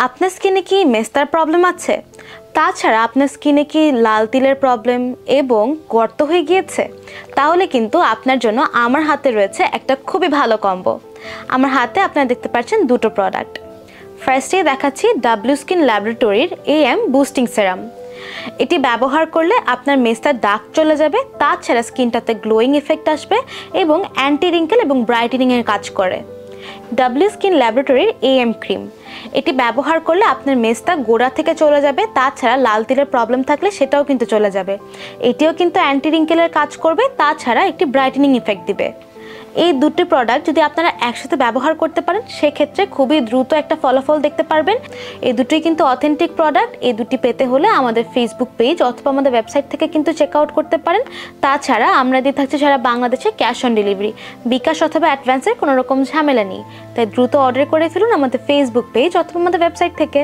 আপনার স্কিনে কি মেস্তার প্রবলেম আছে? তাছাড়া আপনার স্কিনে কি লাল তিলের প্রবলেম এবং গর্ত হয়ে গিয়েছে? তাহলে কিন্তু আপনার জন্য আমার হাতে রয়েছে একটা খুবই ভালো কম্বো। আমার হাতে আপনারা দেখতে পাচ্ছেন দুটো প্রোডাক্ট। ফার্স্টে দেখাচ্ছি ডাব্লিউ স্কিন ল্যাবরেটরির AM বুস্টিং সেরাম। এটি ব্যবহার করলে আপনার মেস্তার দাগ চলে যাবে, তাছাড়া স্কিনটাতে গ্লোয়িং এফেক্ট আসবে এবং অ্যান্টি রিঙ্কেল এবং ব্রাইটেনিংয়ের কাজ করে। ডাব্লিউ স্কিন ল্যাবরেটরির AM ক্রিম, এটি ব্যবহার করলে আপনার মেস্তা গোড়া থেকে চলে যাবে, তাছাড়া লাল তিলের প্রবলেম থাকলে সেটাও কিন্তু চলে যাবে। এটিও কিন্তু অ্যান্টি রিঙ্কেলের কাজ করবে, তাছাড়া একটি ব্রাইটেনিং ইফেক্ট দিবে। এই দুটি প্রোডাক্ট যদি আপনারা একসাথে ব্যবহার করতে পারেন সেক্ষেত্রে খুবই দ্রুত একটা ফলাফল দেখতে পারবেন। এই দুটোই কিন্তু অথেন্টিক প্রোডাক্ট। এই দুটি পেতে হলে আমাদের ফেসবুক পেজ অথবা আমাদের ওয়েবসাইট থেকে কিন্তু চেক আউট করতে পারেন। তাছাড়া আমরা দিয়ে থাকছি সারা বাংলাদেশে ক্যাশ অন ডেলিভারি, বিকাশ অথবা অ্যাডভান্সের কোনো রকম ঝামেলা নেই। তাই দ্রুত অর্ডার করে ফেলুন আমাদের ফেসবুক পেজ অথবা আমাদের ওয়েবসাইট থেকে।